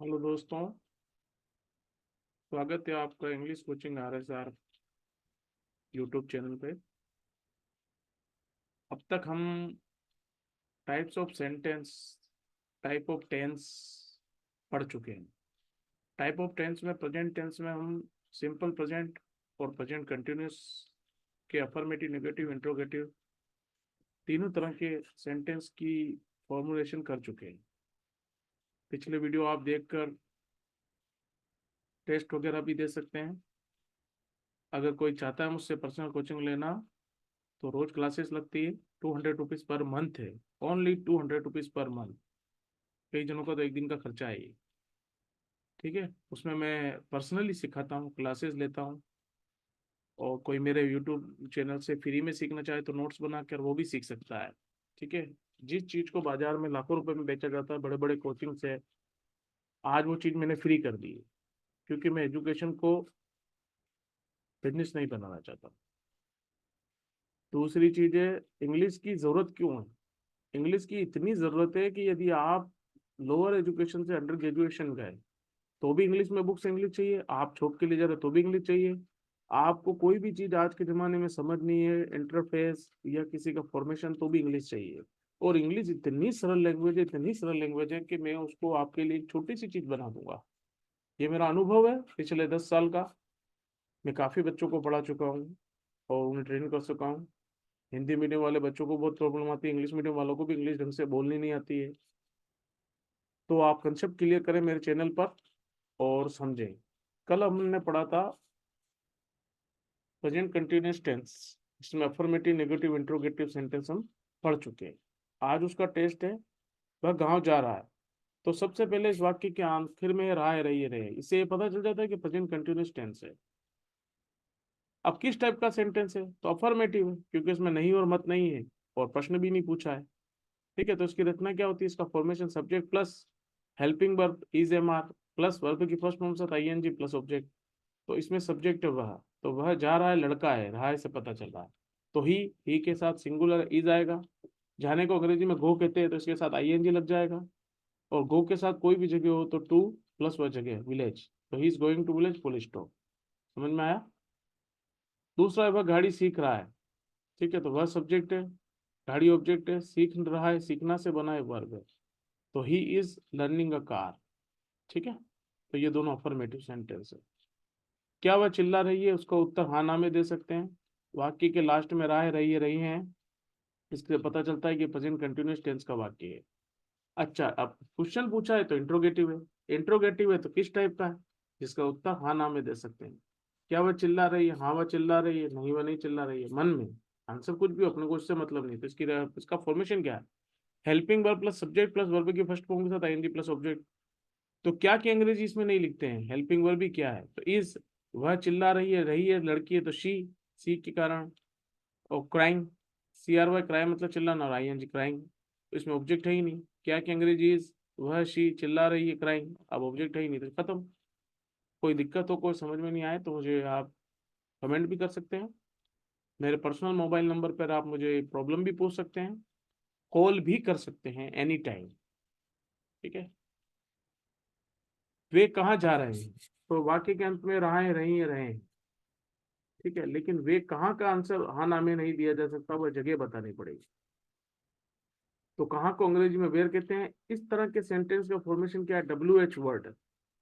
Hello दोस्तों। स्वागत है आपका English coaching RSR YouTube channel पे। अब तक हम types of sentence, type of tense पढ़ चुके हैं। टाइप ऑफ टेंस में प्रेजेंट टेंस में हम सिंपल प्रेजेंट और प्रेजेंट कंटिन्यूस के अफर्मेटिव, नेगेटिव, इंट्रोगेटिव तीनों तरह के सेंटेंस की फॉर्मुलेशन कर चुके हैं। पिछले वीडियो आप देखकर टेस्ट वगैरह भी दे सकते हैं। अगर कोई चाहता है मुझसे पर्सनल कोचिंग लेना तो रोज क्लासेस लगती है। 200 रुपीज पर मंथ है। Only 200 rupees per month. कई जनों का तो एक दिन का खर्चा है ये। ठीक है, उसमें मैं पर्सनली सिखाता हूँ, क्लासेस लेता हूँ। और कोई मेरे यूट्यूब चैनल से फ्री में सीखना चाहे तो नोट्स बना कर वो भी सीख सकता है। ठीक है। जिस चीज को बाजार में लाखों रुपए में बेचा जाता है बड़े बड़े कोचिंग से, आज वो चीज मैंने फ्री कर दी है। क्योंकि मैं एजुकेशन को बिजनेस नहीं बनाना चाहता। दूसरी चीज है, इंग्लिश की जरूरत क्यों है। इंग्लिश की इतनी ज़रूरत है कि यदि आप लोअर एजुकेशन से अंडर ग्रेजुएशन गए तो भी इंग्लिश में बुक्स इंग्लिश चाहिए। आप छोड़ के ले जा रहे तो भी इंग्लिश चाहिए। आपको कोई भी चीज़ आज के ज़माने में समझ नहीं है, इंटरफेस या किसी का फॉर्मेशन, तो भी इंग्लिश चाहिए। और इंग्लिश इतनी सरल लैंग्वेज है, इतनी सरल लैंग्वेज है कि मैं उसको आपके लिए एक छोटी सी चीज़ बना दूंगा। ये मेरा अनुभव है पिछले 10 साल का। मैं काफ़ी बच्चों को पढ़ा चुका हूँ और उन्हें ट्रेन कर चुका हूँ। हिंदी मीडियम वाले बच्चों को बहुत प्रॉब्लम आती है, इंग्लिश मीडियम वालों को भी इंग्लिश ढंग से बोलनी नहीं आती है। तो आप कंसेप्ट क्लियर करें मेरे चैनल पर और समझें। कल हमने पढ़ा था प्रेजेंट कंटिन्यूअस टेंस, जिसमें अफर्मेटिव, नेगेटिव, इंट्रोगेटिव सेंटेंस हम पढ़ चुके हैं। आज उसका टेस्ट है। वह गांव जा रहा है। तो सबसे पहले इस वाक्य के आखिर में रहा है, रही है, रहे, इससे ये पता चल जाता है कि प्रेजेंट कंटिन्यूअस टेंस है। अब किस टाइप का सेंटेंस है, तो अफर्मेटिव है क्योंकि इसमें नहीं और मत नहीं है और प्रश्न भी नहीं पूछा है। ठीक है, तो इसकी रचना क्या होती है, इसका formation subject plus helping verb is am are plus verb की फर्स्ट फॉर्म से ING प्लस ऑब्जेक्ट। तो इसमें सब्जेक्ट है वह, तो वह जा रहा है, लड़का है, रहा है से पता चल रहा है। तो ही के साथ सिंगुलर इज आएगा। जाने को अंग्रेजी में गो कहते हैं तो इसके साथ ING लग जाएगा। और गो के साथ कोई भी जगह हो तो टू प्लस वह जगह विलेज, तो he is going to village, full stop. समझ में आया। दूसरा है, वह गाड़ी सीख रहा है। ठीक है, तो वह सब्जेक्ट है, गाड़ी ऑब्जेक्ट है, सीख रहा है, सीखना से बना है वर्ब है। तो he is learning a car. ठीक है, तो ये दोनों अफर्मेटिव सेंटेंस है। क्या वह चिल्ला रही है, उसका उत्तर हाँ ना में दे सकते हैं। वाक्य के लास्ट में रहा है, रही है, रही हैं, इससे पता चलता है कि प्रेजेंट कंटिन्यूअस टेंस का वाक्य है। अच्छा, अब क्वेश्चन पूछा है तो इंट्रोगेटिव है। इंट्रोगेटिव है तो किस टाइप का है, जिसका उत्तर हाँ ना में दे सकते हैं। क्या वह चिल्ला रही है, हाँ वह चिल्ला रही है, नहीं वह नहीं चिल्ला रही है, मन में। आंसर कुछ भी हो, अपने को इससे मतलब नहीं। तो इसका फॉर्मेशन क्या है, helping verb plus subject plus verb की फर्स्ट फॉर्म के साथ ING प्लस ऑब्जेक्ट। तो क्या की अंग्रेजी इसमें नहीं लिखते हैं, हेल्पिंग वर्ब भी क्या है, तो इज। वह चिल्ला रही है, लड़की है तो शी के कारण। और क्राइंग, CRY, क्राई मतलब चिल्लाना, और ING क्राइंग, तो इसमें ऑब्जेक्ट है ही नहीं। क्या की अंग्रेजी इज, वह शी चिल्ला रही है, क्राइंग, अब ऑब्जेक्ट है ही नहीं तो खत्म। कोई दिक्कत हो, कोई समझ में नहीं आए तो मुझे आप कमेंट भी कर सकते हैं। मेरे पर्सनल मोबाइल नंबर पर आप मुझे प्रॉब्लम भी पूछ सकते हैं, कॉल भी कर सकते हैं एनी टाइम। ठीक है। वे कहाँ जा रहे हैं, तो वाक्य के अंत में रहा है, रही है, रहे हैं। ठीक है, लेकिन वे कहाँ का आंसर हाँ ना में नहीं दिया जा सकता, वह जगह बतानी पड़ेगी। तो कहाँ को अंग्रेजी में वेयर कहते हैं। इस तरह के सेंटेंस का फॉर्मेशन क्या है, WH word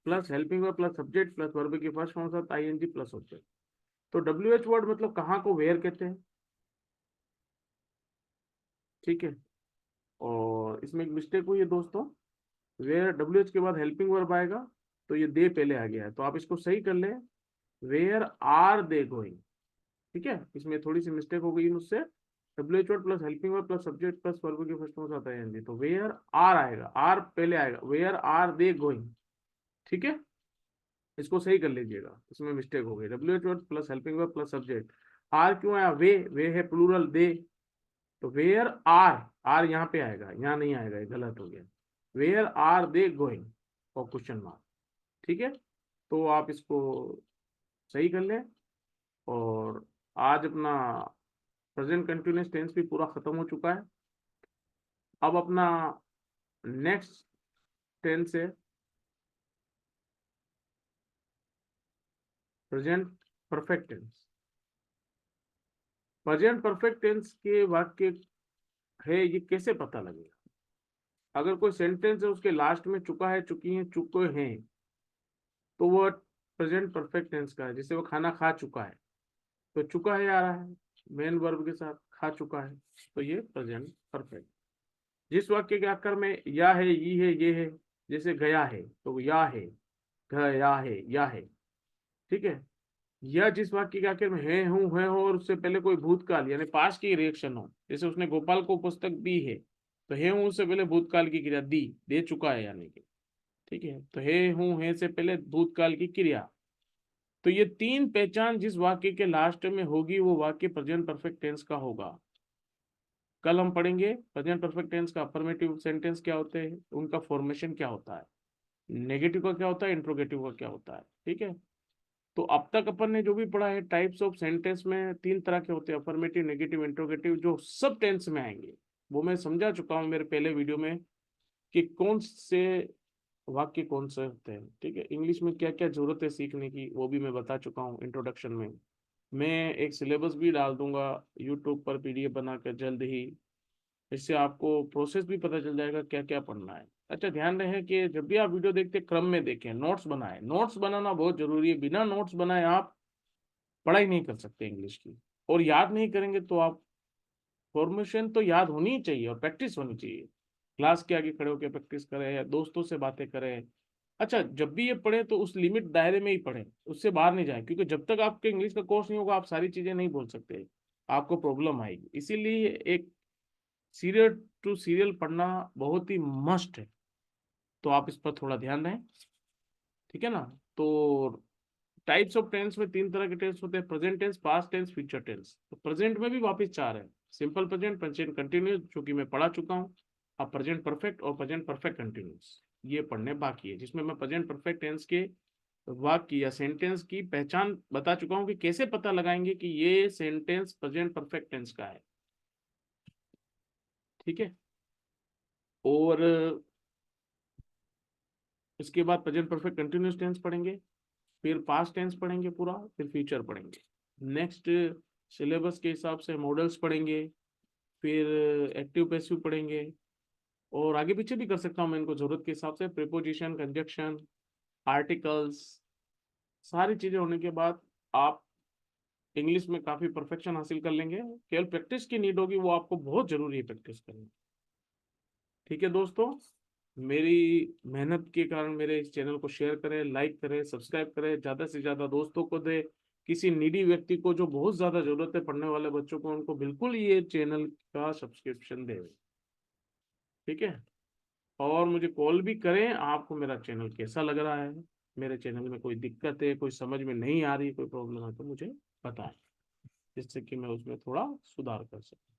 plus helping verb plus subject plus verb की फर्स्ट फॉर्म साथ ING प्लस ऑब्जेक्ट। तो WH वर्ड मतलब कहाँ को वेयर कहते हैं। ठीक है। और इसमें एक मिस्टेक हुई है दोस्तों, वेयर WH के बाद हेल्पिंग वर्ब आएगा तो ये दे पहले आ गया है, तो आप इसको सही कर ले, वेयर आर दे गोइंग। ठीक है, इसमें थोड़ी सी मिस्टेक हो गई मुझसे। WH word plus helping verb plus subject plus verb के फर्स्ट फॉर्म से आता है ING, तो वेयर आर आएगा, आर पहले आएगा, वेयर आर दे गोइंग। ठीक है, इसको सही कर लीजिएगा, इसमें मिस्टेक हो गई। WH word plus helping verb plus subject, are क्यों आया, वे है प्लूरल दे, तो वेयर आर, आर यहाँ पे आएगा, यहाँ नहीं आएगा, ये गलत हो गया। वेयर आर दे गोइंग और क्वेश्चन मार्क। ठीक है, तो आप इसको सही कर लें। और आज अपना प्रेजेंट कंटिन्यूअस टेंस भी पूरा खत्म हो चुका है। अब अपना नेक्स्ट टेंस है present perfect tense. Present perfect tense के वाक्य है, ये कैसे पता लगेगा? अगर कोई सेंटेंस है उसके लास्ट में चुका है, चुकी है, चुके हैं, तो वो प्रेजेंट परफेक्ट टेंस का है। जैसे वो खाना खा चुका है, तो चुका है आ रहा है मेन वर्ब के साथ, खा चुका है, तो ये प्रेजेंट परफेक्ट। जिस वाक्य के आखिर में या है, ये है, ये है, जैसे गया है तो या है, गया है, या है, ठीक है। या जिस वाक्य के आखिर में है हो और उससे पहले कोई भूतकाल यानी पास्ट की रिएक्शन हो, जैसे उसने गोपाल को पुस्तक दी है, तो है हूं से पहले भूतकाल की क्रिया दी, दे चुका है यानी कि, ठीक है। तो है हूं है से पहले भूतकाल की क्रिया। तो ये तीन पहचान जिस वाक्य के लास्ट में होगी वो वाक्य प्रेजेंट परफेक्ट टेंस का होगा। कल हम पढ़ेंगे प्रेजेंट परफेक्ट टेंस का अफर्मेटिव सेंटेंस क्या होते हैं, उनका फॉर्मेशन क्या होता है, नेगेटिव का क्या होता है, इंट्रोगेटिव का क्या होता है, ठीक है। तो अब तक अपन ने जो भी पढ़ा है, टाइप्स ऑफ सेंटेंस में तीन तरह के होते हैं, अफर्मेटिव, नेगेटिव, इंट्रोगेटिव, जो सब टेंस में आएंगे। वो मैं समझा चुका हूँ मेरे पहले वीडियो में कि कौन से वाक्य कौन से होते हैं, ठीक है। इंग्लिश में क्या क्या जरूरत है सीखने की, वो भी मैं बता चुका हूँ इंट्रोडक्शन में। मैं एक सिलेबस भी डाल दूंगा यूट्यूब पर पीडीएफ बनाकर जल्द ही। इससे आपको प्रोसेस भी पता चल जाएगा क्या क्या पढ़ना है। अच्छा, ध्यान रहे कि जब भी आप वीडियो देखते क्रम में देखें, नोट्स बनाएं। नोट्स बनाना बहुत जरूरी है, बिना नोट्स बनाए आप पढ़ाई नहीं कर सकते इंग्लिश की। और याद नहीं करेंगे तो आप, फॉर्मेशन तो याद होनी ही चाहिए और प्रैक्टिस होनी चाहिए। क्लास के आगे खड़े होकर प्रैक्टिस करें या दोस्तों से बातें करें। अच्छा, जब भी ये पढ़े तो उस लिमिट दायरे में ही पढ़े, उससे बाहर नहीं जाए, क्योंकि जब तक आपके इंग्लिश का कोर्स नहीं होगा आप सारी चीजें नहीं बोल सकते, आपको प्रॉब्लम आएगी। इसीलिए एक सीरियल टू सीरियल पढ़ना बहुत ही मस्ट है। तो आप इस पर थोड़ा ध्यान दें, ठीक है ना। तो टाइप्स ऑफ टेंस में तीन तरह के टेंस होते हैं, present tense, past tense, future tense. तो प्रेजेंट में भी वापस चार है, सिंपल प्रेजेंट, प्रेजेंट कंटिन्यूस जो कि मैं पढ़ा चुका हूँ, अब प्रेजेंट परफेक्ट और प्रेजेंट परफेक्ट कंटिन्यूस ये पढ़ने बाकी है, जिसमें मैं प्रेजेंट परफेक्ट टेंस के वाक्य या सेंटेंस की पहचान बता चुका हूँ कि कैसे पता लगाएंगे कि ये सेंटेंस प्रेजेंट परफेक्ट टेंस का है, ठीक है। और इसके बाद प्रेजेंट परफेक्ट कंटिन्यूस टेंस पढ़ेंगे, फिर पास्ट टेंस पढ़ेंगे पूरा, फिर फ्यूचर पढ़ेंगे। नेक्स्ट सिलेबस के हिसाब से मॉडल्स पढ़ेंगे, फिर एक्टिव पैसिव पढ़ेंगे, और आगे पीछे भी कर सकता हूँ मैं इनको जरूरत के हिसाब से, प्रीपोजिशन, कंजक्शन, आर्टिकल्स, सारी चीजें होने के बाद आप इंग्लिश में काफी परफेक्शन हासिल कर लेंगे। केवल प्रैक्टिस की नीड होगी, वो आपको बहुत जरूरी है प्रैक्टिस करनी, ठीक है दोस्तों। मेरी मेहनत के कारण मेरे इस चैनल को शेयर करें, लाइक करें, सब्सक्राइब करें, ज़्यादा से ज़्यादा दोस्तों को दे, किसी नीडी व्यक्ति को जो बहुत ज़्यादा ज़रूरत है पढ़ने वाले बच्चों को, उनको बिल्कुल ये चैनल का सब्सक्रिप्शन दे, ठीक है। और मुझे कॉल भी करें, आपको मेरा चैनल कैसा लग रहा है, मेरे चैनल में कोई दिक्कत है, कोई समझ में नहीं आ रही, कोई प्रॉब्लम है तो मुझे बताएं, जिससे कि मैं उसमें थोड़ा सुधार कर सकूं।